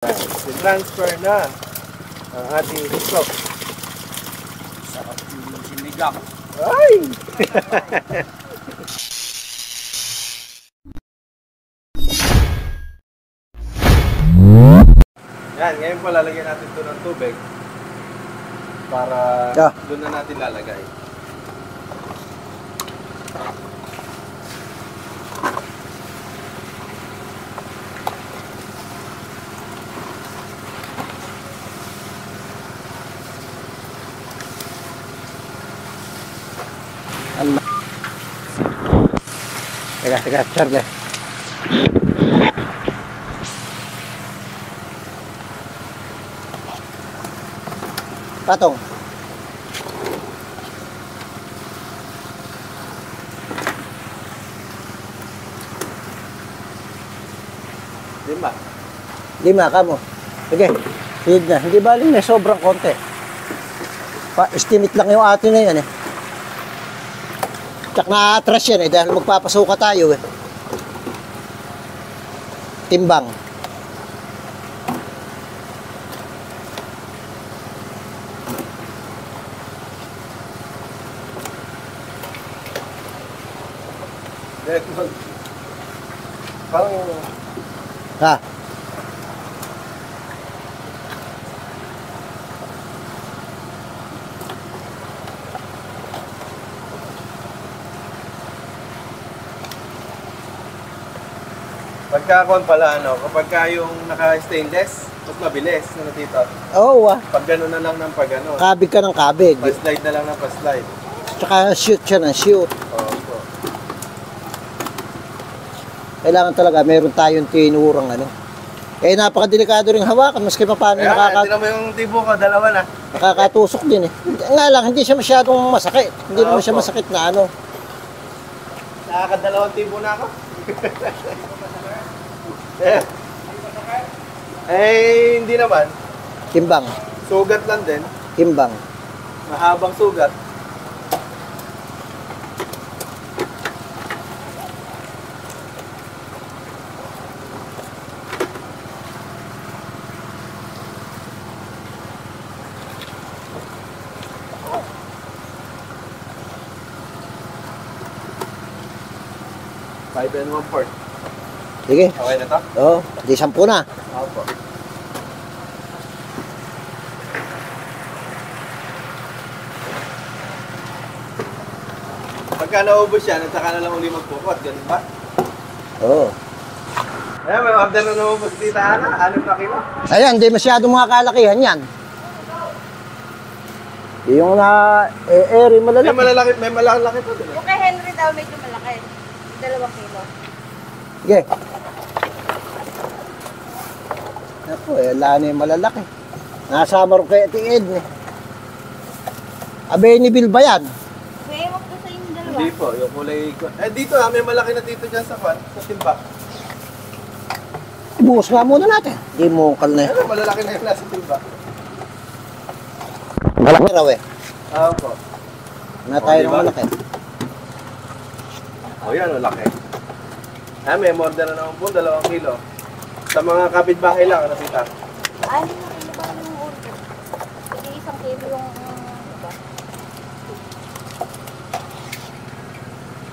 Transfer na ang ating stock. Sarap yung sinigang. Ay! Yan, ngayon pa lalagyan natin ito ng tubig para doon na natin lalagay. Teka, Charlie. Patong. Lima ka mo. Sige. Sige na. Hindi baling na sobrang konti. Pa-estimate lang yung atin na yan eh. Tsak na-atras yan eh dahil magpapasuka tayo eh. Timbang. Parang Ha? pagkakon pala kapag yung naka-stainless, mas mabilis na dito. Oo Pag gano'n na lang ng pag ano. Kabig ka ng kabig. Pa-slide na lang ng pa-slide. Tsaka shoot siya ng shoot. Opo. Kailangan talaga meron tayong tinurang ano. Eh napakadelikado ring hawakan maski pa paano Kaya hindi naman yung tibo ko, dalawa na. nakakatusok din eh. Nga lang hindi siya masyadong masakit. Hindi naman siya masakit na ano. Nakakadalawang tibo na ako. Hindi naman. Timbang. Sugat lang din. Timbang. Mahabang sugat. Five and 1/4. Sige. Okay na to? Oo. Di 10 na. Opo. Pagka naubos yan, at saka na lang uli magpukot, ganun ba? Oo. Ayan, may order na naubos dito, Ana. 6 na kilo. Ayan, hindi masyadong mga kalakihan yan. Yung na airy malalaki. May malalaki pa din. Yung kay Henry daw medyo malaki. 2 kilo. Sige. Ako eh, wala na yung malalaki. Nasama rin kay Ate Edna. Available ba yan? May ewan ko sa inyong dalawa. Hindi po, yung kulay... dito may malaki na dito dyan sa timba. Ibuhos nga muna natin. Hindi mo kal na yan. Ano, malalaki na yung nasa timba. Malaki raw eh. Opo. Na tayo ng diba? malaki. Yan, malaki. May order na naman po, 2 kilo. Sa mga kapitbahay lang, nakita. Ano na kilo ba yung order? Hindi 1 kilo yung iba.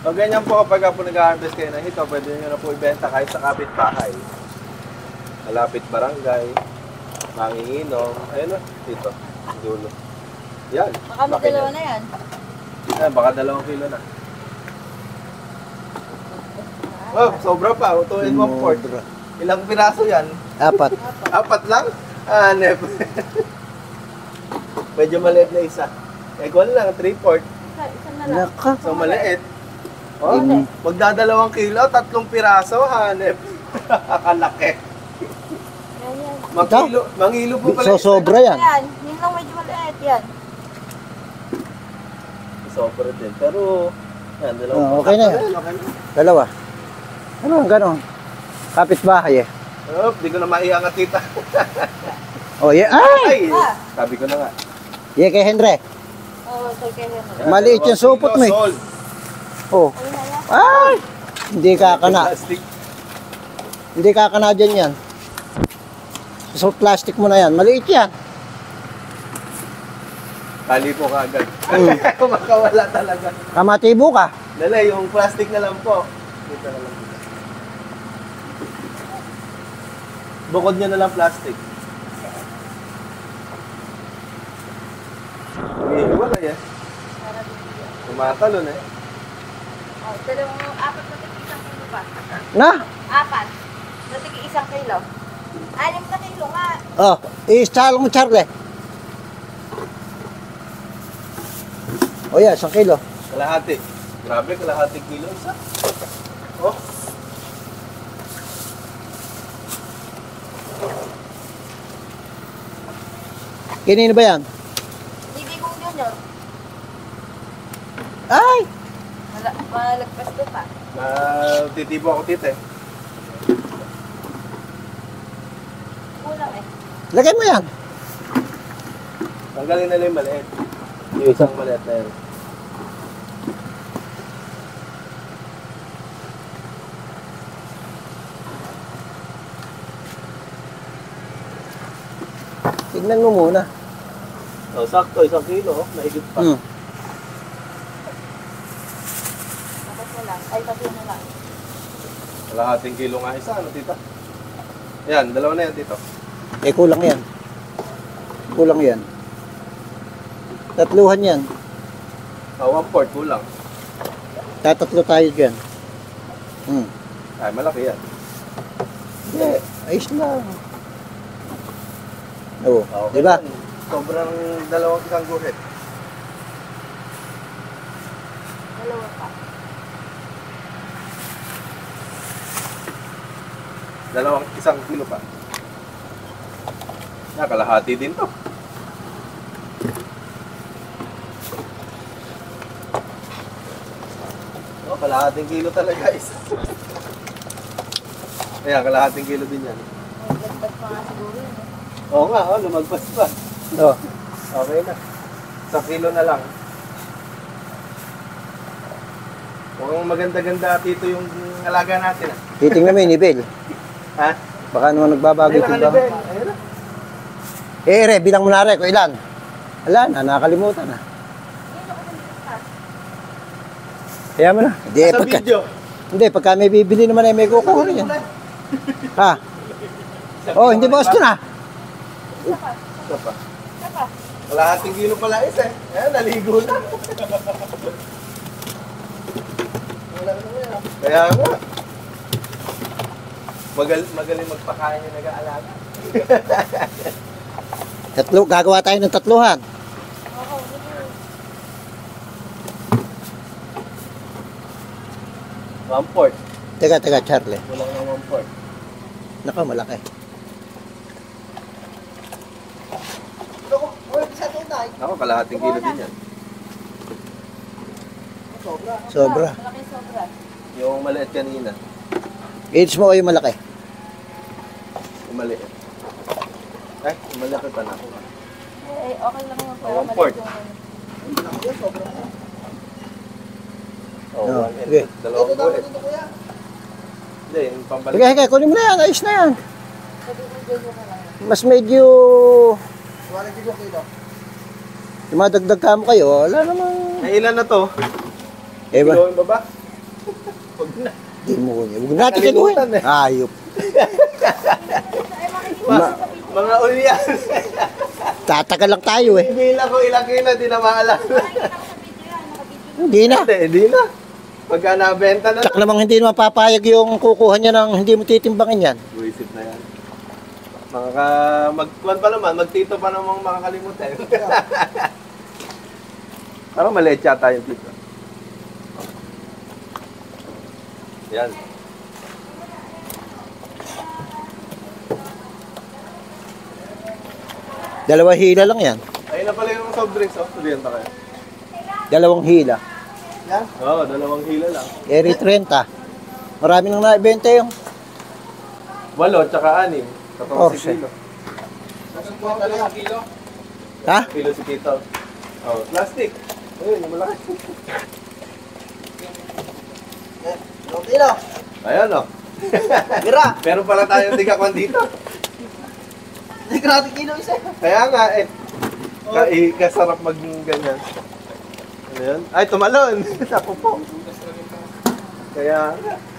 So, ganyan po kapag po nag-harvest kayo ng ito, pwede nyo na po ibenta kahit sa kapitbahay. Malapit barangay, manginginom, ayun na, dito, dulo. Yan. Baka may laki 2 niyan. na yan. Baka 2 kilo na. Oh, sobra pa, 2 and 1/4. Ilang piraso yan? 4. 4 lang? Nep. Medyo maliit na isa. Kung lang, 3/4. Isa na lang. Naka. So, maliit. Oh, magdadalawang kilo, 3 piraso, hanep. Kalaki. Yan. Mangilo po pala. So, sobra yan. Yan. Yun lang medyo maliit yan. Sobra din. Pero, yan, Okay na yan. Okay na. Dalawa. Ano ang ganon? Kapitbahay eh. Oh, di ko na maiangat tita. Oh, yeah. Ay! Ay! Sabi ko na nga. Yeah, kay Henry. Oo, kay Henry. Yan, Maliit yung 2 supot mo eh. kilo, sold. Oh. Ayun na lang. Ay! Hindi kakana. Plastic. Hindi kakana dyan yan. So, plastic mo na yan. Maliit yan. Tali po kaagad. Mm. Makawala talaga. Kamatibo ka. Dala, yung plastic na lang po. Dito na lang. Bukod niya na lang plastic. Wala yan. Para bibigyan. Tumatalon eh. Oh, apat na tig isang kilo pa. Na? Apat. Na tig isang kilo. 6 na kilo nga. Oh, i-salo mo, Charlie. O yan, 1 kilo. Kalahati. Grabe, kalahati kilo isa. Oh. Kinino ba yan? Hindi kong junior. Ay! Malagpas ko pa. Titibo ako tite. Kulang eh. Lagay mo yan. Tanggalin na lang yung maliit. Yung isang maliit na yun. Tignan mo muna. Oh, sakto, 1 kilo. Oh. Mahigit pa. Hmm. Tapos na lang. Ay, tapos na lang. Kalahating kilo nga isa. Ano, tita? Yan, dalawa na yan, tito. Eh, kulang yan. Kulang yan. Tatluhan yan. Oh, 1/4 kulang. Tatatlo tayo dyan. Hmm. Ay, malaki yan. Hindi, ayos lang. Oo, Okay. di ba? Sobrang dalawang isang guhit. Dalawa pa. Dalawang isang kilo pa. Kalahati din to. Oh, kalahating kilo talaga guys. Ayan, kalahating kilo din yan. May lagdag pa nga siguro yun eh. Oo nga, oh, lumagpas pa. Oh. Okay na. 1 kilo na lang. Mukhang maganda-ganda dito yung alaga natin. Ah. Titingnan mo yung nivel. Ha? Baka naman nagbabago Ayun, yung timbang. nakalibel. Ayun na. Eh, Re, bilang mo na Re, kung ilan? Wala na, nakakalimutan na. Dito ko nilipas. Kaya mo na. Hindi, Sa video. pagka may bibili naman ay may kukuha rin yan. Ha? Oh, hindi ba gusto na? Isa pa. Isa pa. Isa pa. Kalahating kilo pala isa eh. Ayan, naligo na. Kaya nga. Magaling magpakain yung nag-aalaga. Gagawa tayo ng tatluhan. Oo, dito. 1/4. Teka, Charlie. Kulang ng 1/4. Naka, malaki. Ako, kalahating kilo din yan. Sobra. Malaki sobra. Yung maliit kanina. Age mo o yung malaki? Yung maliit. Ay, yung malaki pa na ako. Eh, okay lang yung Oh, 1/4. Oo, Oh, 1/8. sige. Dalawang buhet. Hindi, yung pambalik. Sige, kunin mo na yan. Ayos na yan. Sabi ko, dito na lang. Mas medyo... Dumadagdag ka mo kayo, wala namang... Ay, ilan na to? Eh ba? Kiloin ba ba? Huwag na. Di mo kunin. Huwag natin kinuhin. Nakalimutan eh. Ayop. Ay, makikita ko sa video. Mga ulyan. Tatagal lang tayo eh. Bilang ko ilang kilo, di na maalala. Makikita ko sa video yan. Nakabidyo. Hindi na. Hindi na. Pagka nabenta na. Tsak namang hindi naman papayag yung kukuha niya ng hindi mo titimbangin yan. Buisit na yan. Magkuhan pa naman, magtito pa namang makakalimutan. Parang maliit yata yung tito. Yan. Dalawang hila lang yan. Ayun na pala yung soft drinks, oh. Sabihan pa kayo. Dalawang hila. Oo, dalawang hila lang. Eri 30. Marami nang naibenta yung 8 tsaka 6. 14 kilo. Ha? Kilo si Tito. Oh, plastic. Ayun, yung malaki. Ayan, oh. Gira. Pero pala tayong tigakwan dito. Nagkarating kilo isa. Kaya nga eh. Kasarap mag ganyan. Ano yun? Ay, tumalon! Sapo po. Kaya,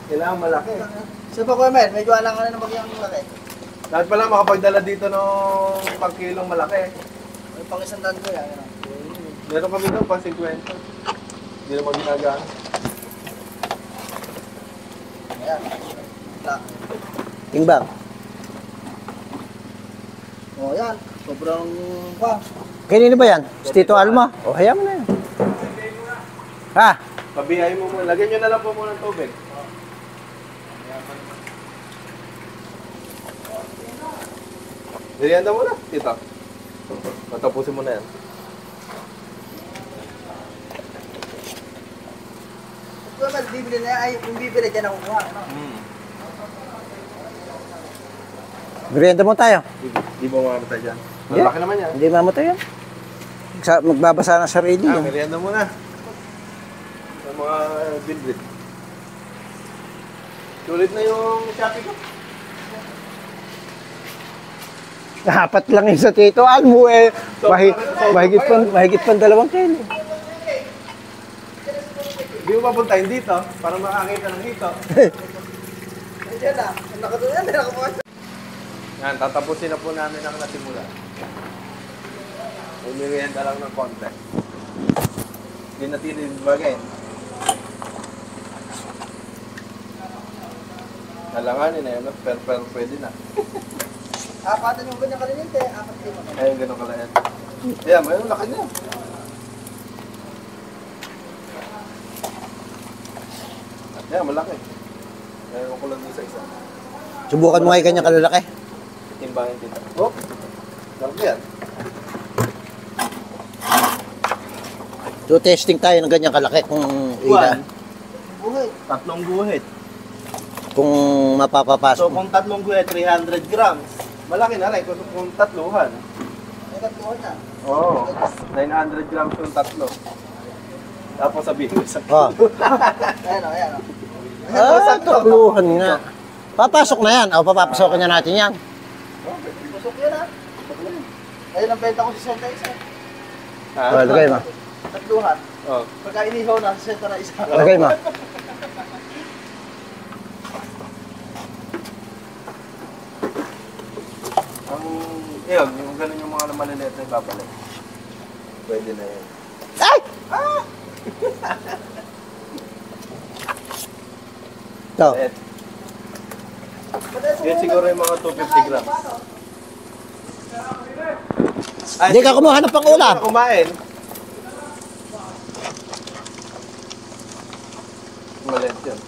kailangan malaki. Sa pa ko, men, medyo alang ka na magyang malaki. Dapat pala makapagdala dito ng pang kilong malaki. May pang isang daan ko yan. Meron kami doon pang 50. Hindi naman ginagaan. Ayan. Timbang. O yan, sobrang pa. Kanino ba yan? Si Tito Alma? O, hayaan mo na yan. Ha? Pabihay mo muna. Lagyan nyo na lang po muna ng tubig. Merienda muna, tita. Matapusin mo na yan. Kung mas bibili na yan, ay kung bibili dyan ako kuha. Ano? Merienda mo tayo. Di ba mamamatay dyan? Yeah. Malaki naman yan. Hindi mamatay yan. Magbabasa ng sarili yan. Merienda muna. Sa mga bilbid. Sulit na yung Shopee ko. Apat lang yun sa Tito Almo eh. Mahigit pa 2 kilo. Hindi mo papuntahin dito para makakita ng hito. Ayan na, ang nakatuloy yan, nakakuha. Yan, tatapusin na po namin ang nasimula. May merienda lang ng konti. Hindi na tinibagay. Nalanganin na yun, pero pwede na. Apatan yung ganyan kalininte, apat lima. Ayun, ganun kalayan. Ayan, may laki niya. Ayan, malaki. Ayan ko lang sa isa. Subukan mo nga yung kanyang kalalaki. Timbangin dito. Oh, laki yan. So testing tayo ng ganyang kalaki kung One. Buhay. 3 guhit. kung mapapapasok. So kung 3 guhit, 300 grams. Malaki na rin kung 3-han. May katuhan na. Oo. 900 grams yung 3. Tapos sabihin ko sa Oh. Ayan o, ayan o. Tukluhan nga. Papasok na yan. O, papapasokin na natin yan. Pusok yan ha. Ayun ang benta ko sa senta isa. O, lagay mo. Tatluhan. Oh. Pagka inihaw na, sa senta na isa. Lagay mo. Yun, yung ganun yung mga maliliit na ibabalik. Pwede na yun. Ay! Ito. Yan siguro yung mga 250 grams. Hindi ka kumuha ng pang-ulam. Kumain. Maliit yun.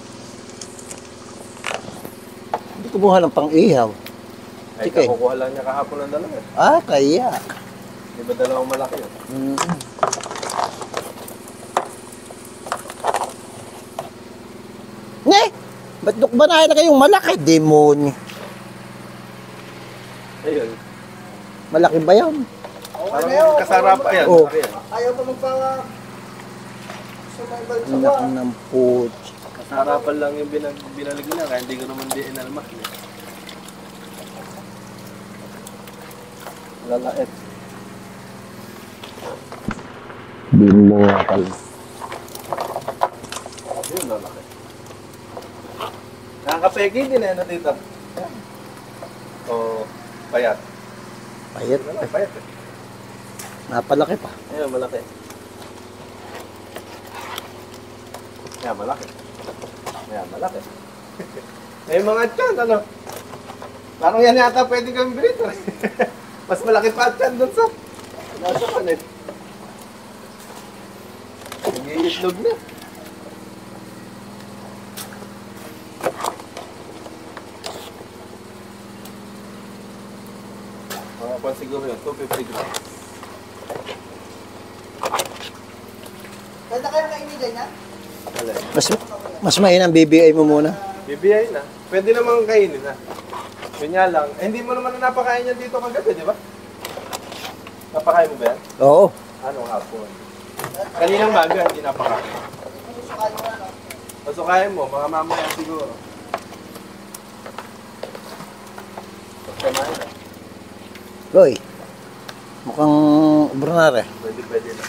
Hindi kumuha ng pang-ihaw. Ay, Sige. kakukuha lang niya kahapon ng dalawa. Ah, kaya. Di ba dalawang malaki yun? Ne! Ba't ba na kayong malaki? Demonyo. Ayun. Malaki ba yan? Parang kasarap. Ayan, Oh. malaki yan. Ayaw pa magpanga. Sumaybal sa Anak wa. ng put. Kasarapan lang yung binalig niya, kaya hindi ko naman di inalmak. Lalait. Binakal. Yun, lalaki. Nakakapegi din eh, dito. O, payat. Payat. Payat eh. Napalaki pa. Ayun, malaki. Yan, malaki. Yan, malaki. May mga tiyan, ano? Parang yan yata pwede kang brito. Mas malaki pa tiyan doon sa... Nasa panit. Nag-iitlog na. Mga pan siguro yun, 250 grams. Pwede kayo kainigan yan? Alay. Mas mainam BBI mo muna. Bibiyay na. Pwede namang kainin na. Yun nga lang. Eh, hindi mo naman na napakain yan dito kagabi, di ba? Napakain mo ba yan? Oo. Anong hapon? Kaninang maga, hindi napakain. Susukain mo na, no? Pasukain mo, mga mamaya siguro. Pagkamain na. Goy. Mukhang ubronare. Pwede na.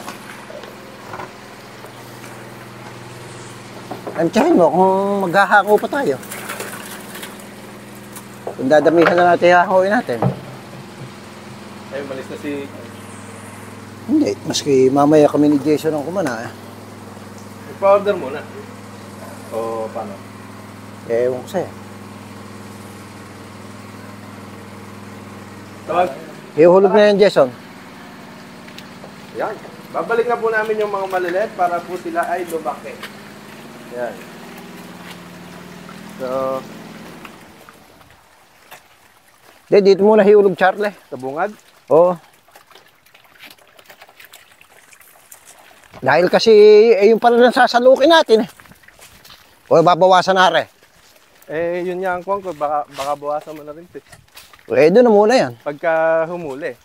Antsahin mo kung maghahako pa tayo. Kung dadamihan na natin, hahakuin natin. Ay, malis na si... Hindi, maski mamaya kami ni Jason ang kumana. Pa-order muna. O, paano? Ewan ko sa'yo. Tawag. Ihulog na yan, Jason. Yan. Babalik na po namin yung mga maliliit para po sila ay lumaki. Yan. So, Dito muna hiulog, Charlie. sa bungad. Oo. Dahil kasi, yung pala lang sasalukin natin eh. O, babawasan na rin. Eh, yun nga ang kuwang ko. Baka bawasan mo na rin. Doon na muna yan. Pagka humuli.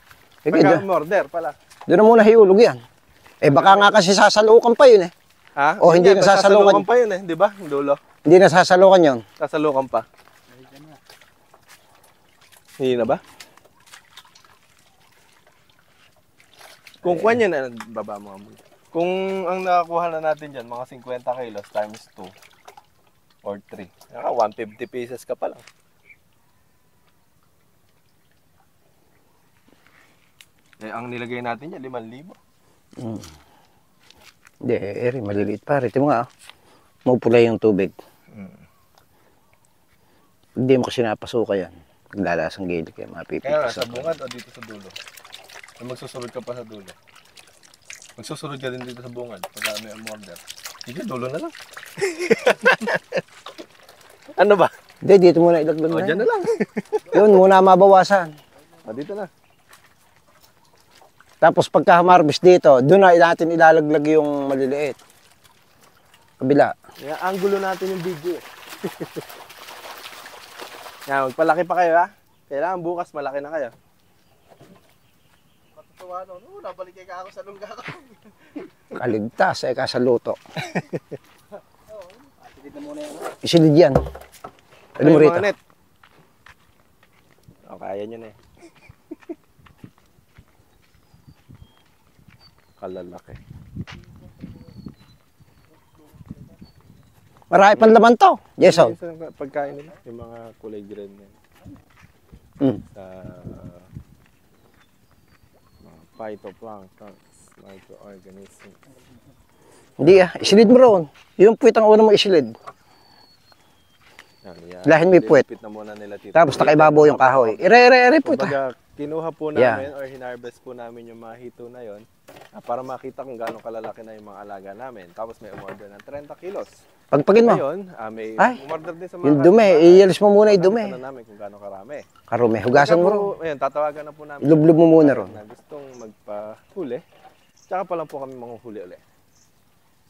Sige, Pagka doon. umorder pala. Doon na muna hiulog yan. Baka nga kasi sasalukan pa yun eh. Ha? O, hindi Yun na nga, sasalukan. sasalukan pa yun eh. Di ba? Yung dulo. Hindi na sasalukan yun. Sasalukan pa. Hindi na ba? Kung kuha niya na, baba mo nga muna. Kung ang nakakuha na natin dyan, mga 50 kilos times 2 or 3. Naka 150 pieces ka pa lang. Eh, ang nilagay natin dyan, 5,000. Hindi, eri, maliliit pa. Ito mo nga, mapula yung tubig. Hindi mo kasi napasuka yan. Naglalasang gilid kaya Kaya nga, mapipitas. sa bungad o dito sa dulo? Eh, magsusunod ka pa sa dulo. Magsusunod ka din dito sa bungad pagka may order. Sige, dulo na lang. Ano ba? Hindi, dito muna ilaglag O, na. dyan na lang. Yun, muna mabawasan. O, dito na. Tapos pagka harvest dito, doon na natin ilalaglag yung maliliit. Kabila. Kaya angulo natin yung video eh. Yan, magpalaki pa kayo ha. Kailangan bukas malaki na kayo. Matutuwa nun. Nabalik ka ako sa lungga ko. Kaligtas, kasaluto. Sige na muna yan. Isilid yan. Ano mo Ay, rito? mga net. O, kaya nyo na eh. Kalalaki. Marami pang laman to. Jason. Yung sa pagkain nila, yung mga kulay green na yun. Mm. Sa mga phytoplankton, microorganism. Hindi isilid mo roon. Yung puwit ang una mo isilid. Lahin mo yung puwet. Dilipit na muna nila dito. Tapos nakaibabaw yung kahoy. Ire puwit. Kumbaga, kinuha po namin or hinarvest po namin yung mga hito na yon para makita kung gaano kalalaki na yung mga alaga namin. Tapos may umorder ng 30 kilos. Pagpagin mo. Ngayon, may Ay, umorder din sa mga yung dumi, iyalis mo muna yung dumi. Nakita na namin kung gaano karami. Karume, hugasan mo roon. Ayun, tatawagan na po namin. Ilublob mo muna roon. Na gustong magpahuli. Tsaka pa lang po kami manguhuli ulit.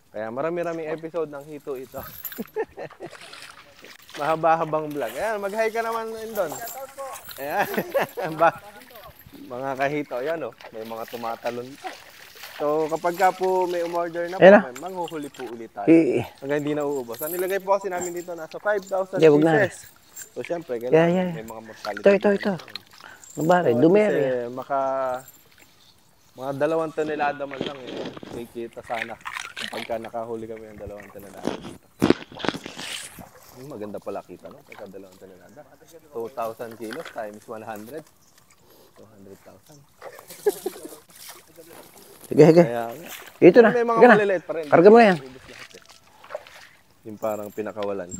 Kaya marami-raming episode ng hito ito. Mahaba-habang vlog. Ayan, mag-hi ka naman doon. Ayan. Mga kahito, yan o. May mga tumatalon pa. So, kapag ka po may umorder na po, Ayan na. may manghuhuli po ulit tayo. I- Hanggang hindi na uubos. Ang nilagay po kasi namin dito, nasa 5,000 Yeah, wag na. pieces. So, syempre, kailangan Yeah. may mga mortality. Ito. Mabare, dumi yan. Kasi mga 2 tonelada man lang kikita sana kapag nakahuli kami ng 2 tonelada dito. Maganda pala kita, no? Pagka 2 tonelada. 2,000 kilos times 100. 200,000. Sige. Kaya, Ito na. may mga Sige na. maliliit pa rin. Karga mo na yan. Ubus lahat eh. Yung parang pinakawalan.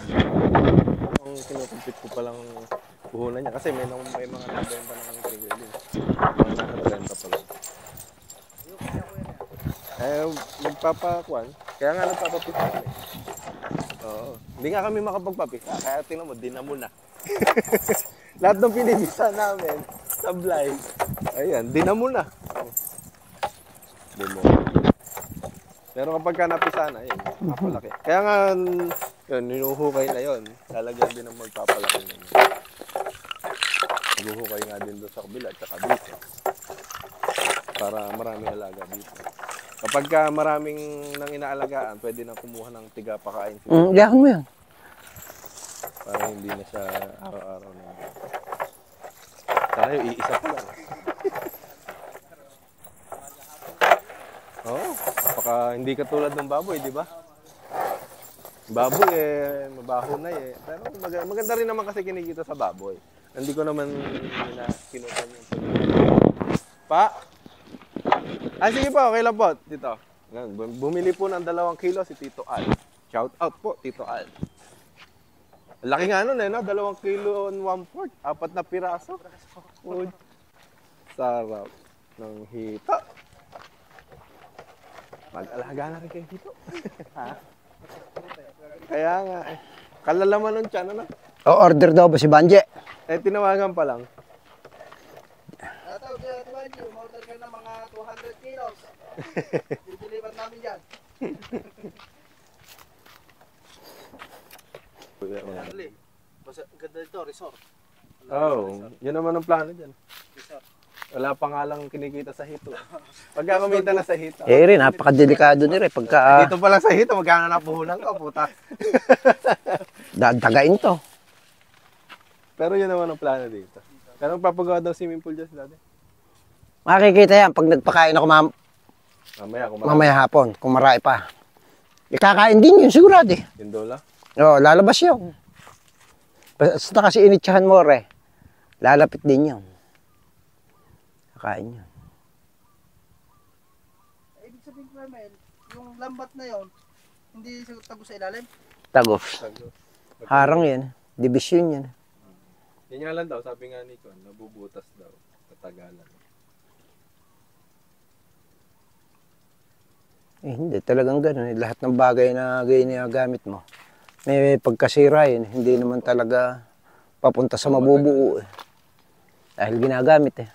Ang kinukumpit ko palang puhunan niya kasi may mga nabenta ng tigrilin. Mga nakabenta pala. Magpapakuan. Kaya nga nagpapapisa kami. Oo. Hindi nga kami makapagpapisa. Kaya tingnan mo, dinamo na. Lahat ng pinipisa namin, sablay. Ayan, dinamo na. Demo. Pero kapag ka napisa na, yun, napalaki. Kaya nga, yun, ninuhukay na yun. Lalagyan din ng magpapalaki na yun. Ninuhukay nga din doon sa kabila at saka dito. Para maraming alaga dito. Kapag ka maraming nang inaalagaan, pwede nang kumuha ng tiga pakain. Yahan mo yan. Para hindi na siya araw-araw na. Tayo, iisa pa lang. Oo, napaka hindi katulad ng baboy, di ba? Baboy mabaho na Pero maganda rin naman kasi kinikita sa baboy. Hindi ko naman kinutan yung Pa? Sige po, okay lang po, Tito. Bumili po ng 2 kilo si Tito Al. Shout out po, Tito Al. Laki nga nun 2 kilo and 1/4. 4 na piraso. Uy, sarap ng hita. Mag-alaga na rin kayo dito. Ha? Kaya nga Kalalaman nun tiyan, ano? O-order daw ba si Banje? Tinawagan pa lang. Umorder ka ng mga 200 kilos. Dilipat namin dyan. Ganda dito, resort. Yun naman ang plano dyan. Resort. Wala pa nga lang kinikita sa hito. Pagka kumita na sa hito. Rin, napakadelikado ni Rin. Pagka Dito pa lang sa hito, magkano na puhulan ka, puta. dadagain to. Pero yun naman ang plano dito. Pero papagawa daw swimming pool dyan sila din. Makikita yan pag nagpakain ako Mamaya, mamaya hapon, kung marami pa. Ikakain din yun, sigurado eh. Tindola. Oo, lalabas yun. Basta kasi initsahan mo, Re. Lalapit din yun. Kakain yun. Ibig sabihin ko, Mel, yung lambat na yon, hindi tago sa ilalim. Tagos. Harang yan. Division yan. Yan nga lang daw, sabi nga ni Kon, nabubutas daw. Katagalan. Hindi, talagang gano'n. Lahat ng bagay na ginagamit mo, may pagkasira yun. Hindi naman talaga papunta sa mabubuo. Dahil ginagamit eh.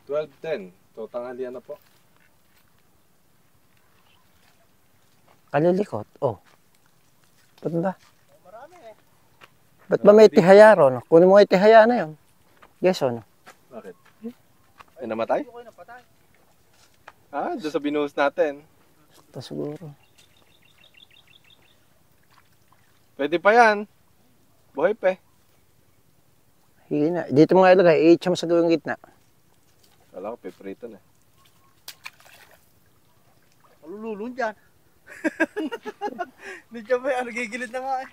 12:10. So, tanghalian na po. Kalilikot. Oh. Ba't ba? Ba't ba may tihaya ron? Kunin mo yung tihaya na yun. Yes o no? Bakit? Ay, namatay? Hindi ko kayo napatay. Doon sa binuhos natin. Ito siguro. Pwede pa yan. Buhay pa eh. Hina. Dito mga ilagay. I-itcha mo sa gawing gitna. Wala ko, peprito na. Malululun dyan. Hindi dyan ba yan? Nagigilid na nga eh.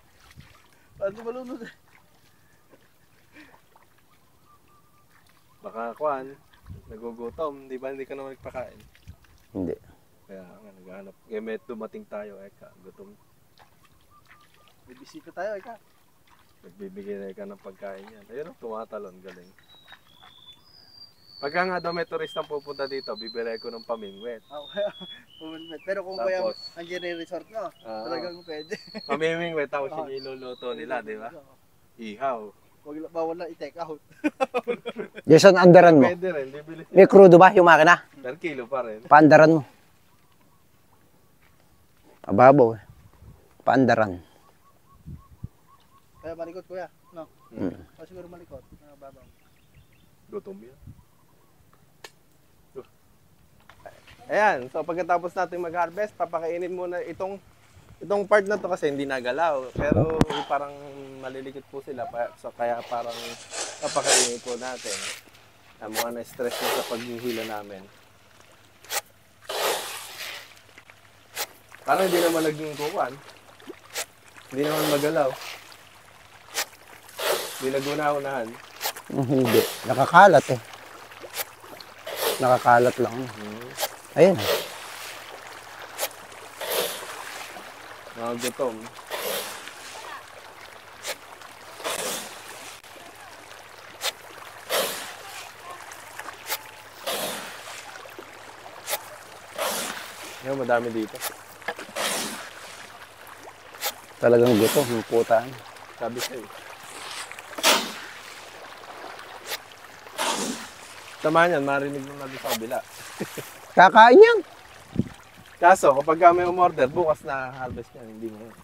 Paano malulun? Baka kuhan, nagugutom. Di ba hindi ka naman nagpakain? Hindi. Kaya nga, naghahanap. Kaya may dumating tayo, gutom. May bisita tayo, ika. Nagbibigay na ka ng pagkain yan. Ayun, tumatalon, galing. Pagka nga daw may turistang pupunta dito, bibili ko ng pamingwet. Pero kung Tapos, kaya andyan yung resort mo, talagang pwede. Pamimingwet, tapos yung iluluto nila, di ba? Ihaw. Bawal na i-take out. Jason, andaran mo. Pwede rin, bibili. May crudo ba yung makina? Per kilo pa rin. Paandaran mo. Ababaw eh. Paandaran. Kaya malikot kuya, no? O siguro malikot. Babaw. Gutom yan. Ayan, so pagkatapos natin mag-harvest, papakainin muna itong part na to kasi hindi nagalaw. Pero parang malilikot po sila, so kaya parang papakainin po natin. Mga na-stress na sa paghuhila namin. Parang hindi naman naging kukuan. Hindi naman magalaw. Hindi naguna-unahan. Hindi. Nakakalat eh. Nakakalat lang. Ayun. Mga gutom. Yan, madami dito. Talagang gutom. Yung putaan. Sabi sa'yo. Tama yan, marinig mo natin sa kabila. Kakain yan. Kaso, kapag may umorder, bukas na harvest yan, hindi mo yan.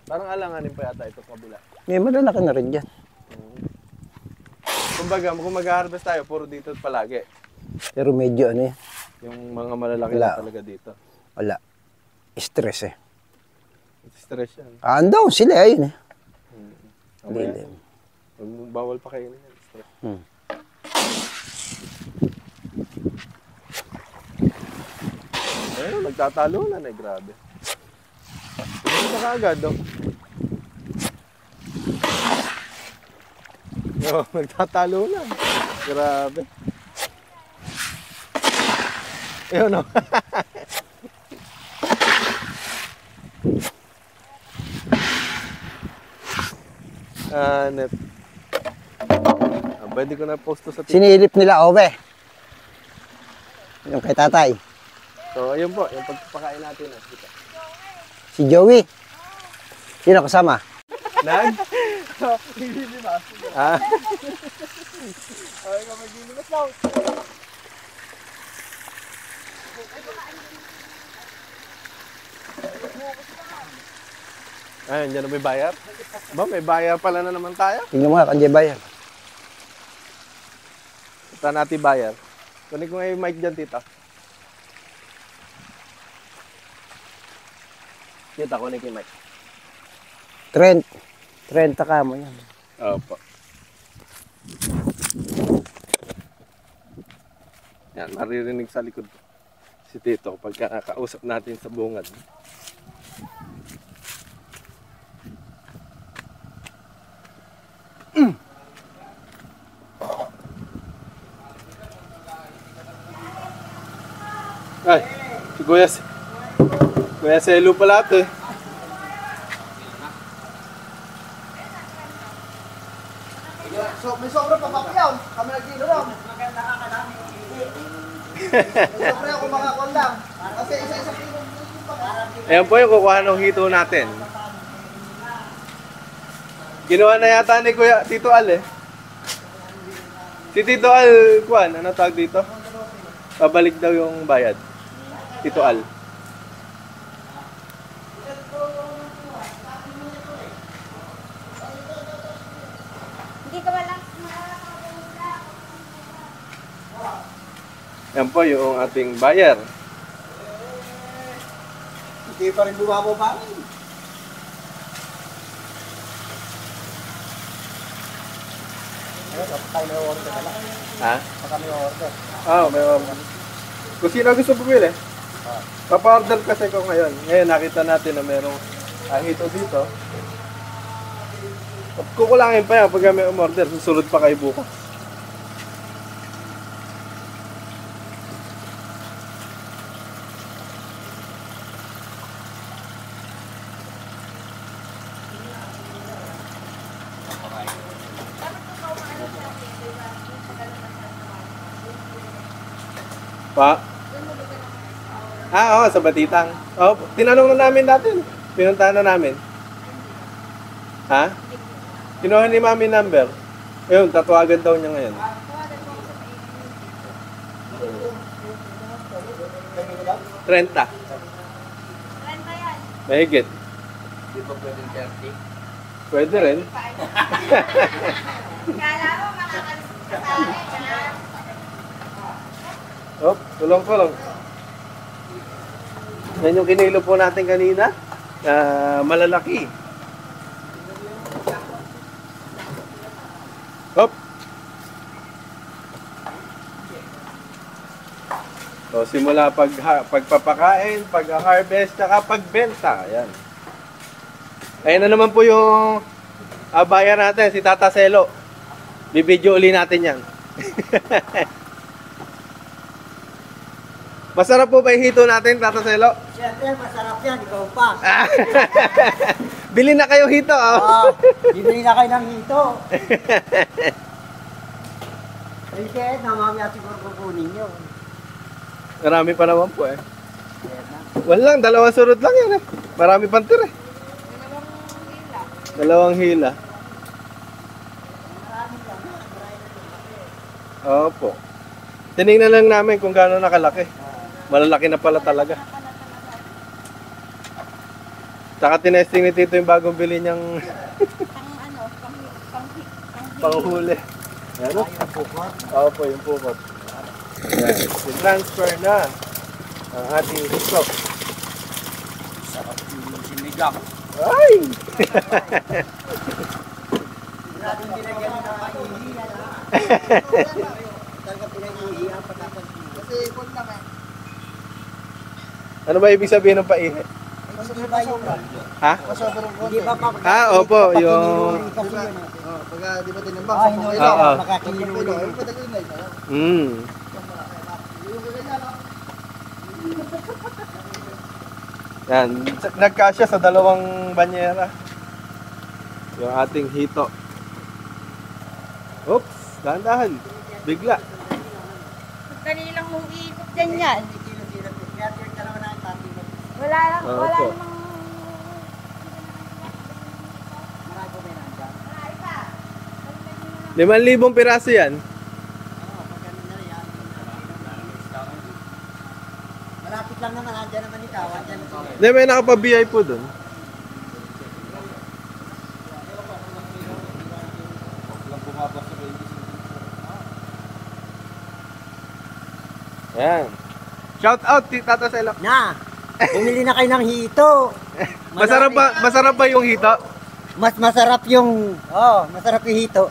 Parang alanganin pa yata ito kabila. May malalaki na rin dyan. Kumbaga, kung mag-harvest tayo, puro dito palagi. Pero medyo ano eh. Yung mga malalaki Wala. na talaga dito. Wala. Stress eh. Stress yan. Down sila, ayun eh. Okay. Dilim. Bawal pa kayo yan. Stress. Ayun, nagtatalo na eh. Grabe. Ano na kaagad, oh? Oh, nagtatalo na. Grabe. Ayun, oh. Net. Pwede ko na post to sa TikTok. Sinilip nila, Ove. Yung kay tatay. So, ayun po, yung pagpapakain natin. Dito. Si Joey. Sino kasama? Nag? Ah? Ay, ka maglilimas daw. Ayun, dyan na may bayar. Ba, may bayar pala na naman tayo. Tingnan mo nga, kandiya ba yan? Saan natin bayar? Kunin ko nga yung mic dyan, tita. Tita, kunin ko yung mic. 30 ka mo yan. Opo. Yan, maririnig sa likod si Tito pagka nakausap natin sa bungad. Ay, si Kuya Selo pala ito eh. So, may sobra pa papiyaw. Kami nagkilo lang. May sobra ako makakuan lang. Kasi isa-isa kilo. Ayan po yung kukuha ng hito natin. Ginawa na yata ni Kuya Tito Al eh. Si Tito Al, kuwan, ano tawag dito? Pabalik daw yung bayad. Tito Al. Hindi ka ba lang Yan po yung ating buyer. Hindi pa rin bumabo pa rin. Ayun, kapag may order ka lang. Ha? Kapag may order. May order. Kung sino gusto bumili. Papa-order kasi ko ngayon. Ngayon nakita natin na merong hito dito. Kukulangin pa yan pag may umorder. Susunod pa kayo bukas. Pa? Oo, sa Batitang. Oh, tinanong na namin natin. Pinuntahan na namin. Ha? Kinuha ni Mami number. Ayun, tatawagan daw niya ngayon. 30. Mahigit. Di ba pwedeng 30? Pwede rin. Kala mo makakalis ka sa akin, ha? Oh, tulong-tulong. Yan yung kinilo po natin kanina. Malalaki. Hop. So, simula pagpapakain, pag-harvest, saka pagbenta. Ayan. Ayan na naman po yung buyer natin, si Tata Selo. Bibidyo uli natin yan. Masarap po ba yung hito natin, Tata Selo? Siyempre, masarap yan. Ikaw pa. Bili na kayo hito, oh. Bibili na kayo ng hito. Kasi, namamaya siguro kukunin nyo. Marami pa naman po eh. Wala lang, dalawang surod lang yan eh. Marami pang tira eh. Dalawang hila. Opo. Tinignan lang namin kung gaano nakalaki. Malalaki na pala talaga. Tsaka tinesting ni Tito yung bagong bili niyang panghuli. Ano? Opo, yung pukot. Yan. I-transfer na ang ating hito. Sarap yung sinigang. Ay! Grabe yung dinagyan ng kahihiyan. Talaga pinag-iiyan pagkapansin. Kasi ikot lang eh. Ano ba ibig sabihin ng paihi? Kasi di ba yung... Ha? Masobrang konti. Di ba pa? Opo, yung... Kasi yun eh. Pagka di ba tinimbang Ah, sa hindi kilo. Oo. makakililo Kilo. yun. Yung padagin na ito. Mm. Yung ganyan lang. Yan, nagkasya sa dalawang banyera. Yung ating hito. Oops, dahan-dahan. Bigla. Dali lang mong iikot dyan yan. Wala lang, Oo wala po. namang... Marami pa. 5,000 piraso yan. Malapit lang naman, andyan naman ikaw, andyan naman. Hindi, may nakapabiyay po dun. Yan. Shout out, Tata Selok. Na, bumili na kayo ng hito. Masarap ba yung hito? Mas masarap yung, masarap yung hito.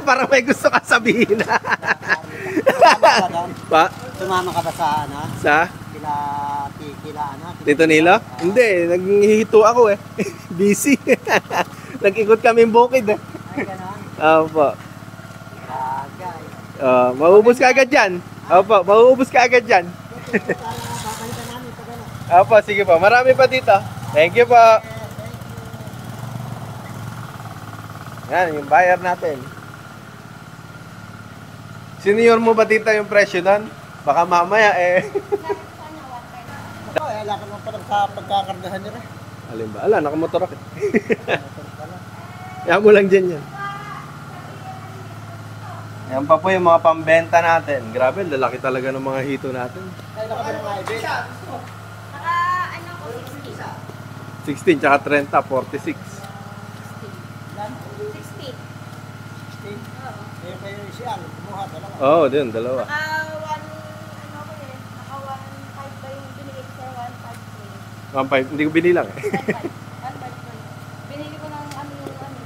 Parang may gusto ka sabihin. Sumama ka ba doon? Pa? Sumama ka ba sa, ano? Sa? Kila, ano? Tito Nilo? Hindi, naghihito ako eh. Busy. Nag-ikot kami bukid eh. Ay, gano'n. Opo. Bagay. Maubos ka agad dyan. Opo, maubos ka agad dyan. Babalikan namin pag ano. Opo, sige po. Marami pa dito. Thank you po. Yan, yung buyer natin. Senior mo ba dito yung presyo nun? Baka mamaya eh. Ito, wala ka naman parang sa pagkakargahan nila. Alin ba? Ala, nakamotor ako. Yan mo lang dyan yan. Yan pa po yung mga pambenta natin. Grabe, lalaki talaga ng mga hito natin. Ay, naka ba ng ibig? Naka, ano ko, 60. 16 tsaka 30, 46. 60. Oo. Eh, kayo siya, kumuha talaga. Oo, din, dalawa. Naka 1, ano ko eh, naka 1.5 ba yung binigay ko sir, 1.5 Hindi ko binilang eh. 1.5. Binili ko ng ano yung ano,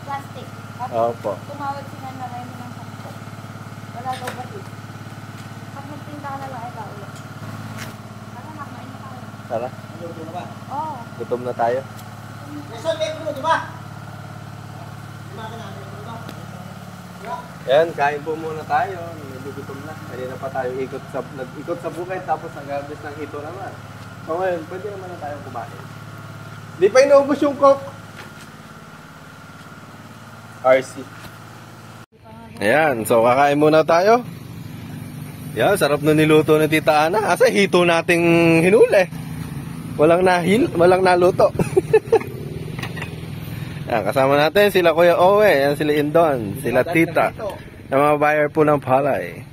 plastic. Tapos Opo. tumawag si Nana Remy ng 10. Wala daw ba dito? Pag magtinda ka na lang, ito ulit. Ano, nakain na tayo. Tara, Naluto na ba? Oo. gutom na tayo. Nasaan may kulo, di ba? Di ba ka na, may kulo? Yan, kain po muna tayo. Nagugutom na. Kanina pa tayo nag-ikot sa bukid tapos nag-harvest ng hito naman. So ngayon, pwede naman na tayong kumain. Di pa inaubos yung coke. RC. Ayan, so kakain muna tayo. Yan, sarap na niluto ni Tita Ana. Asa hito nating hinuli. Walang naluto. Yan, kasama natin sila Kuya Owe, yan sila Indon, sila Tita. Yung mga buyer po ng palay.